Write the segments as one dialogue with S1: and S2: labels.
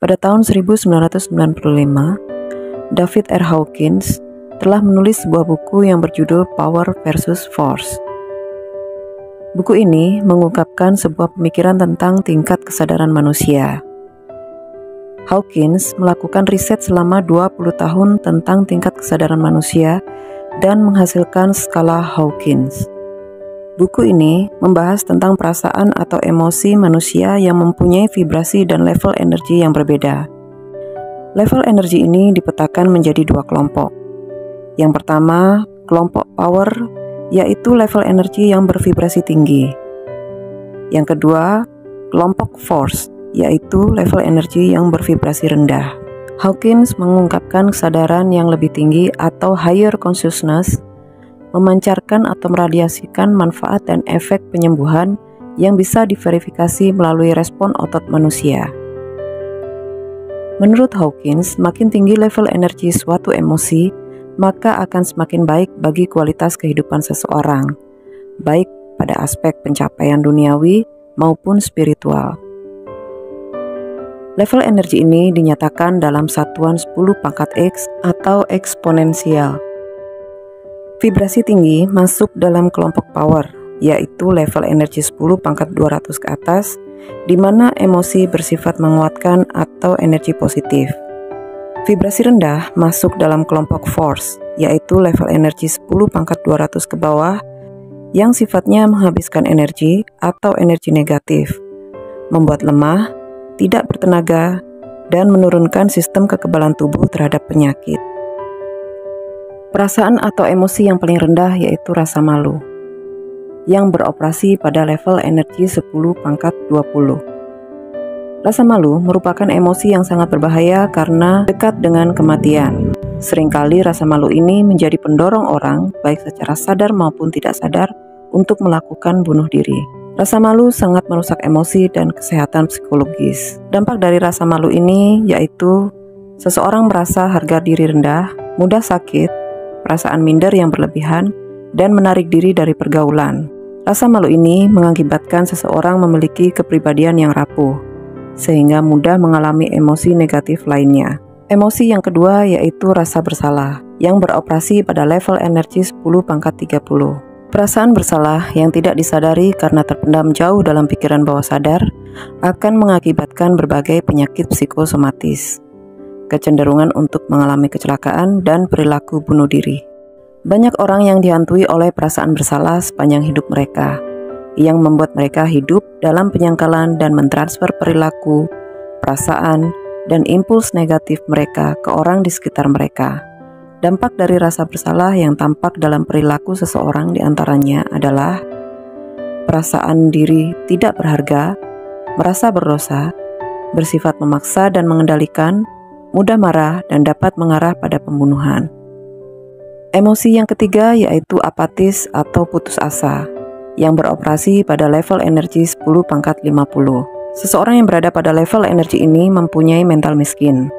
S1: Pada tahun 1995, David R. Hawkins telah menulis sebuah buku yang berjudul Power versus Force. Buku ini mengungkapkan sebuah pemikiran tentang tingkat kesadaran manusia. Hawkins melakukan riset selama 20 tahun tentang tingkat kesadaran manusia dan menghasilkan skala Hawkins. Buku ini membahas tentang perasaan atau emosi manusia yang mempunyai vibrasi dan level energi yang berbeda. Level energi ini dipetakan menjadi dua kelompok. Yang pertama, kelompok power, yaitu level energi yang bervibrasi tinggi. Yang kedua, kelompok force, yaitu level energi yang bervibrasi rendah. Hawkins mengungkapkan kesadaran yang lebih tinggi atau higher consciousness memancarkan atau meradiasikan manfaat dan efek penyembuhan yang bisa diverifikasi melalui respon otot manusia. Menurut Hawkins, makin tinggi level energi suatu emosi, maka akan semakin baik bagi kualitas kehidupan seseorang, baik pada aspek pencapaian duniawi maupun spiritual. Level energi ini dinyatakan dalam satuan 10 pangkat X atau eksponensial. Vibrasi tinggi masuk dalam kelompok power, yaitu level energi 10 pangkat 200 ke atas, di mana emosi bersifat menguatkan atau energi positif. Vibrasi rendah masuk dalam kelompok force, yaitu level energi 10 pangkat 200 ke bawah, yang sifatnya menghabiskan energi atau energi negatif, membuat lemah, tidak bertenaga, dan menurunkan sistem kekebalan tubuh terhadap penyakit. Perasaan atau emosi yang paling rendah yaitu rasa malu, yang beroperasi pada level energi 10 pangkat 20. Rasa malu merupakan emosi yang sangat berbahaya karena dekat dengan kematian. Seringkali rasa malu ini menjadi pendorong orang, baik secara sadar maupun tidak sadar, untuk melakukan bunuh diri. Rasa malu sangat merusak emosi dan kesehatan psikologis. Dampak dari rasa malu ini yaitu seseorang merasa harga diri rendah, mudah sakit, perasaan minder yang berlebihan, dan menarik diri dari pergaulan. Rasa malu ini mengakibatkan seseorang memiliki kepribadian yang rapuh, sehingga mudah mengalami emosi negatif lainnya. Emosi yang kedua yaitu rasa bersalah, yang beroperasi pada level energi 10 pangkat 30. Perasaan bersalah yang tidak disadari karena terpendam jauh dalam pikiran bawah sadar akan mengakibatkan berbagai penyakit psikosomatis, kecenderungan untuk mengalami kecelakaan, dan perilaku bunuh diri. Banyak orang yang dihantui oleh perasaan bersalah sepanjang hidup mereka, yang membuat mereka hidup dalam penyangkalan dan mentransfer perilaku, perasaan, dan impuls negatif mereka ke orang di sekitar mereka. Dampak dari rasa bersalah yang tampak dalam perilaku seseorang diantaranya adalah perasaan diri tidak berharga, merasa berdosa, bersifat memaksa dan mengendalikan, mudah marah, dan dapat mengarah pada pembunuhan. Emosi yang ketiga yaitu apatis atau putus asa, yang beroperasi pada level energi 10 pangkat 50. Seseorang yang berada pada level energi ini mempunyai mental miskin,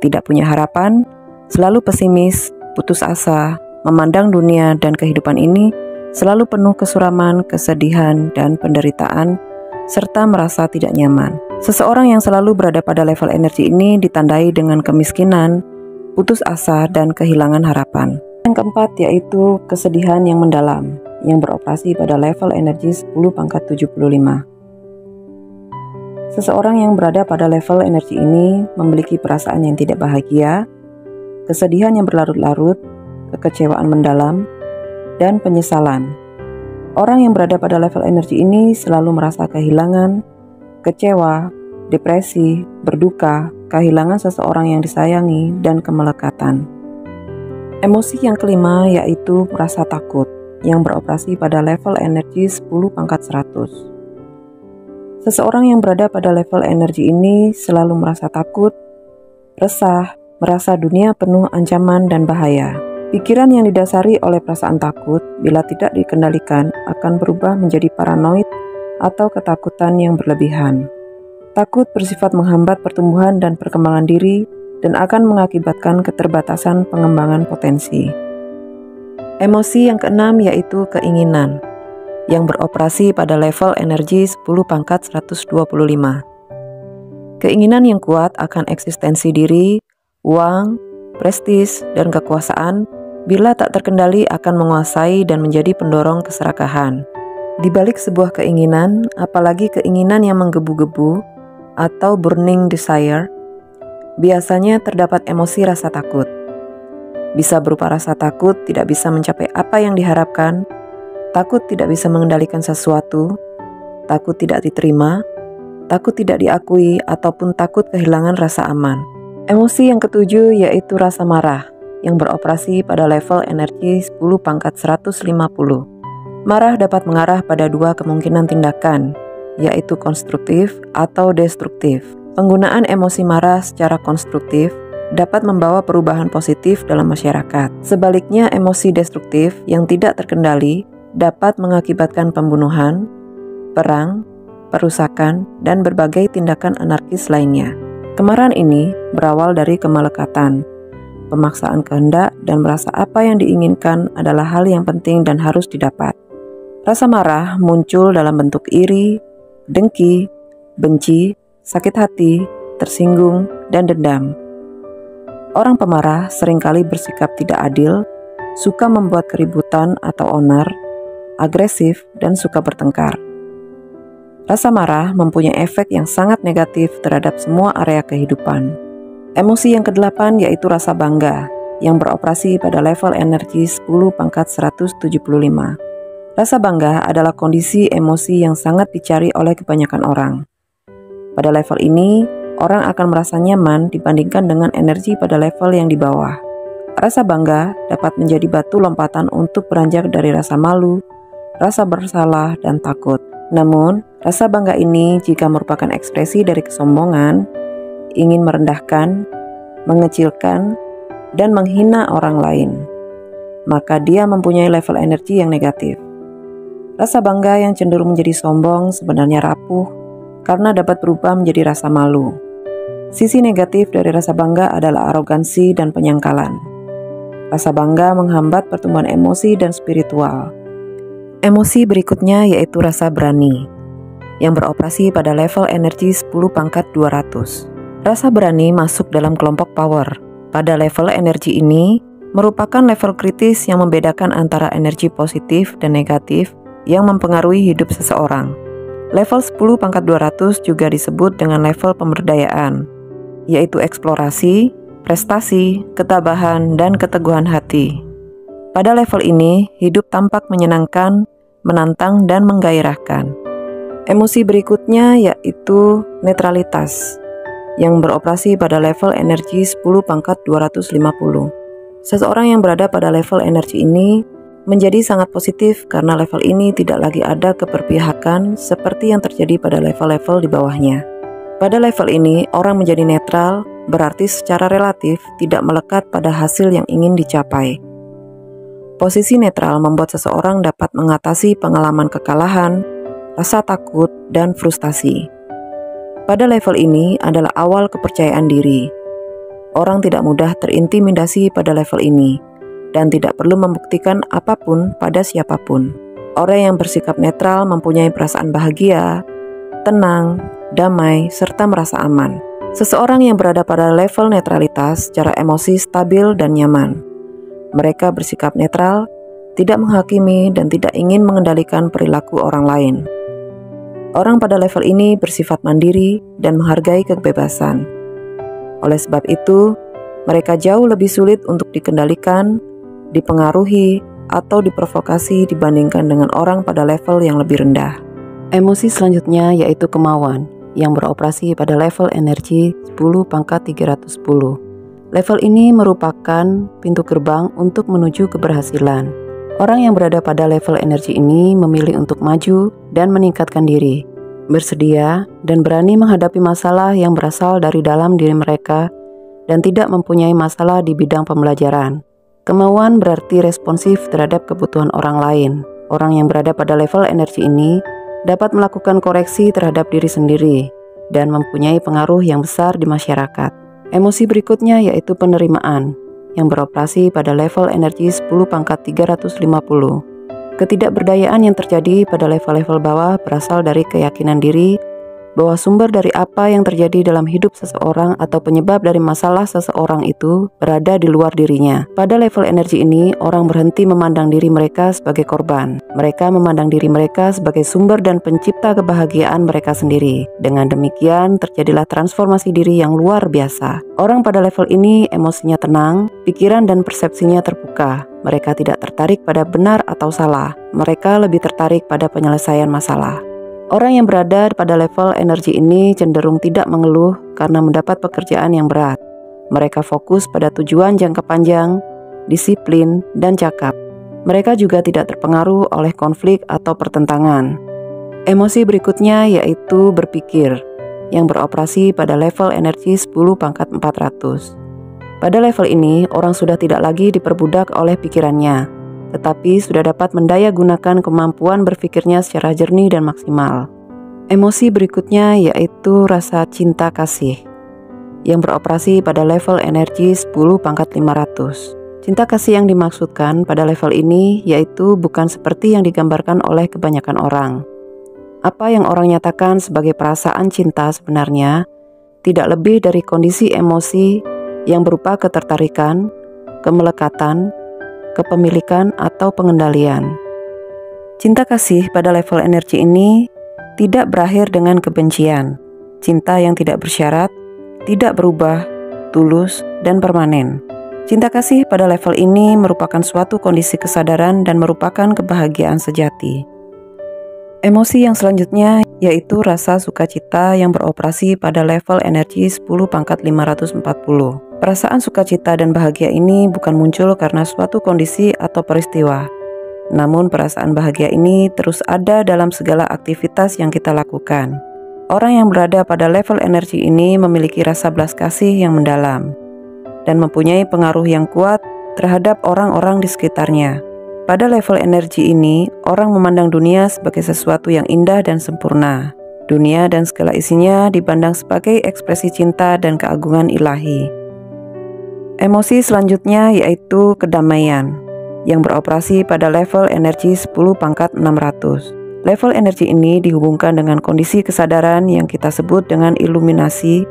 S1: tidak punya harapan, selalu pesimis, putus asa, memandang dunia dan kehidupan ini selalu penuh kesuraman, kesedihan, dan penderitaan, serta merasa tidak nyaman. Seseorang yang selalu berada pada level energi ini ditandai dengan kemiskinan, putus asa, dan kehilangan harapan. Yang keempat yaitu kesedihan yang mendalam, yang beroperasi pada level energi 10 pangkat 75. Seseorang yang berada pada level energi ini memiliki perasaan yang tidak bahagia, kesedihan yang berlarut-larut, kekecewaan mendalam, dan penyesalan. Orang yang berada pada level energi ini selalu merasa kehilangan, kecewa, depresi, berduka, kehilangan seseorang yang disayangi, dan kemelekatan. Emosi yang kelima yaitu rasa takut, yang beroperasi pada level energi 10 pangkat 100. Seseorang yang berada pada level energi ini selalu merasa takut, resah, merasa dunia penuh ancaman dan bahaya. Pikiran yang didasari oleh perasaan takut, bila tidak dikendalikan, akan berubah menjadi paranoid atau ketakutan yang berlebihan. Takut bersifat menghambat pertumbuhan dan perkembangan diri dan akan mengakibatkan keterbatasan pengembangan potensi. Emosi yang keenam yaitu keinginan, yang beroperasi pada level energi 10 pangkat 125. Keinginan yang kuat akan eksistensi diri, uang, prestis, dan kekuasaan bila tak terkendali akan menguasai dan menjadi pendorong keserakahan. Di balik sebuah keinginan, apalagi keinginan yang menggebu-gebu atau burning desire, biasanya terdapat emosi rasa takut. Bisa berupa rasa takut tidak bisa mencapai apa yang diharapkan, takut tidak bisa mengendalikan sesuatu, takut tidak diterima, takut tidak diakui, ataupun takut kehilangan rasa aman. Emosi yang ketujuh yaitu rasa marah yang beroperasi pada level energi 10 pangkat 150. Marah dapat mengarah pada dua kemungkinan tindakan, yaitu konstruktif atau destruktif. Penggunaan emosi marah secara konstruktif dapat membawa perubahan positif dalam masyarakat. Sebaliknya, emosi destruktif yang tidak terkendali dapat mengakibatkan pembunuhan, perang, perusakan, dan berbagai tindakan anarkis lainnya. Kemarahan ini berawal dari kemelekatan, pemaksaan kehendak, dan merasa apa yang diinginkan adalah hal yang penting dan harus didapat. Rasa marah muncul dalam bentuk iri, dengki, benci, sakit hati, tersinggung, dan dendam. Orang pemarah seringkali bersikap tidak adil, suka membuat keributan atau onar, agresif, dan suka bertengkar. Rasa marah mempunyai efek yang sangat negatif terhadap semua area kehidupan. Emosi yang kedelapan yaitu rasa bangga, yang beroperasi pada level energi 10 pangkat 175. Rasa bangga adalah kondisi emosi yang sangat dicari oleh kebanyakan orang. Pada level ini, orang akan merasa nyaman dibandingkan dengan energi pada level yang di bawah. Rasa bangga dapat menjadi batu lompatan untuk beranjak dari rasa malu, rasa bersalah, dan takut. Namun, rasa bangga ini jika merupakan ekspresi dari kesombongan, ingin merendahkan, mengecilkan, dan menghina orang lain, maka dia mempunyai level energi yang negatif. Rasa bangga yang cenderung menjadi sombong sebenarnya rapuh karena dapat berubah menjadi rasa malu. Sisi negatif dari rasa bangga adalah arogansi dan penyangkalan. Rasa bangga menghambat pertumbuhan emosi dan spiritual. Emosi berikutnya yaitu rasa berani, yang beroperasi pada level energi 10 pangkat 200. Rasa berani masuk dalam kelompok power. Pada level energi ini, merupakan level kritis yang membedakan antara energi positif dan negatif yang mempengaruhi hidup seseorang. Level 10 pangkat 200 juga disebut dengan level pemberdayaan, yaitu eksplorasi, prestasi, ketabahan, dan keteguhan hati. Pada level ini, hidup tampak menyenangkan, menantang, dan menggairahkan. Emosi berikutnya yaitu netralitas, yang beroperasi pada level energi 10 pangkat 250. Seseorang yang berada pada level energi ini menjadi sangat positif karena level ini tidak lagi ada keberpihakan seperti yang terjadi pada level-level di bawahnya. Pada level ini, orang menjadi netral, berarti secara relatif tidak melekat pada hasil yang ingin dicapai. Posisi netral membuat seseorang dapat mengatasi pengalaman kekalahan, rasa takut, dan frustasi. Pada level ini adalah awal kepercayaan diri. Orang tidak mudah terintimidasi pada level ini, dan tidak perlu membuktikan apapun pada siapapun. Orang yang bersikap netral mempunyai perasaan bahagia, tenang, damai, serta merasa aman. Seseorang yang berada pada level netralitas secara emosi stabil dan nyaman. Mereka bersikap netral, tidak menghakimi, dan tidak ingin mengendalikan perilaku orang lain. Orang pada level ini bersifat mandiri dan menghargai kebebasan. Oleh sebab itu, mereka jauh lebih sulit untuk dikendalikan, dipengaruhi, atau diprovokasi dibandingkan dengan orang pada level yang lebih rendah. Emosi selanjutnya yaitu kemauan, yang beroperasi pada level energi 10 pangkat 310. Level ini merupakan pintu gerbang untuk menuju keberhasilan. Orang yang berada pada level energi ini memilih untuk maju dan meningkatkan diri, bersedia dan berani menghadapi masalah yang berasal dari dalam diri mereka dan tidak mempunyai masalah di bidang pembelajaran. Kemauan berarti responsif terhadap kebutuhan orang lain. Orang yang berada pada level energi ini dapat melakukan koreksi terhadap diri sendiri dan mempunyai pengaruh yang besar di masyarakat. Emosi berikutnya yaitu penerimaan, yang beroperasi pada level energi 10 pangkat 350. Ketidakberdayaan yang terjadi pada level-level bawah berasal dari keyakinan diri bahwa sumber dari apa yang terjadi dalam hidup seseorang atau penyebab dari masalah seseorang itu berada di luar dirinya. Pada level energi ini, orang berhenti memandang diri mereka sebagai korban. Mereka memandang diri mereka sebagai sumber dan pencipta kebahagiaan mereka sendiri. Dengan demikian, terjadilah transformasi diri yang luar biasa. Orang pada level ini emosinya tenang, pikiran dan persepsinya terbuka. Mereka tidak tertarik pada benar atau salah. Mereka lebih tertarik pada penyelesaian masalah. Orang yang berada pada level energi ini cenderung tidak mengeluh karena mendapat pekerjaan yang berat. Mereka fokus pada tujuan jangka panjang, disiplin, dan cakap. Mereka juga tidak terpengaruh oleh konflik atau pertentangan. Emosi berikutnya yaitu berpikir, yang beroperasi pada level energi 10 pangkat 400. Pada level ini, orang sudah tidak lagi diperbudak oleh pikirannya, tetapi sudah dapat mendaya gunakan kemampuan berpikirnya secara jernih dan maksimal. Emosi berikutnya yaitu rasa cinta kasih, yang beroperasi pada level energi 10 pangkat 500. Cinta kasih yang dimaksudkan pada level ini yaitu bukan seperti yang digambarkan oleh kebanyakan orang. Apa yang orang nyatakan sebagai perasaan cinta sebenarnya tidak lebih dari kondisi emosi yang berupa ketertarikan, kemelekatan, kepemilikan, atau pengendalian. Cinta kasih pada level energi ini tidak berakhir dengan kebencian. Cinta yang tidak bersyarat, tidak berubah, tulus, dan permanen. Cinta kasih pada level ini merupakan suatu kondisi kesadaran dan merupakan kebahagiaan sejati. Emosi yang selanjutnya yaitu rasa sukacita yang beroperasi pada level energi 10 pangkat 540. Perasaan sukacita dan bahagia ini bukan muncul karena suatu kondisi atau peristiwa. Namun perasaan bahagia ini terus ada dalam segala aktivitas yang kita lakukan. Orang yang berada pada level energi ini memiliki rasa belas kasih yang mendalam dan mempunyai pengaruh yang kuat terhadap orang-orang di sekitarnya. Pada level energi ini, orang memandang dunia sebagai sesuatu yang indah dan sempurna. Dunia dan segala isinya dipandang sebagai ekspresi cinta dan keagungan ilahi. Emosi selanjutnya yaitu kedamaian, yang beroperasi pada level energi 10 pangkat 600. Level energi ini dihubungkan dengan kondisi kesadaran yang kita sebut dengan iluminasi,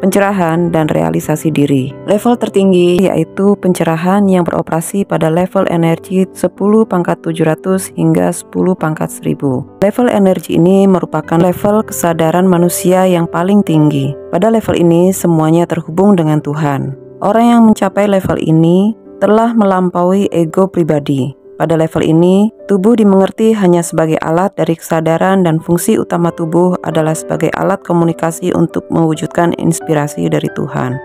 S1: pencerahan, dan realisasi diri. Level tertinggi yaitu pencerahan yang beroperasi pada level energi 10 pangkat 700 hingga 10 pangkat 1000. Level energi ini merupakan level kesadaran manusia yang paling tinggi. Pada level ini semuanya terhubung dengan Tuhan. Orang yang mencapai level ini telah melampaui ego pribadi. Pada level ini, tubuh dimengerti hanya sebagai alat dari kesadaran dan fungsi utama tubuh adalah sebagai alat komunikasi untuk mewujudkan inspirasi dari Tuhan.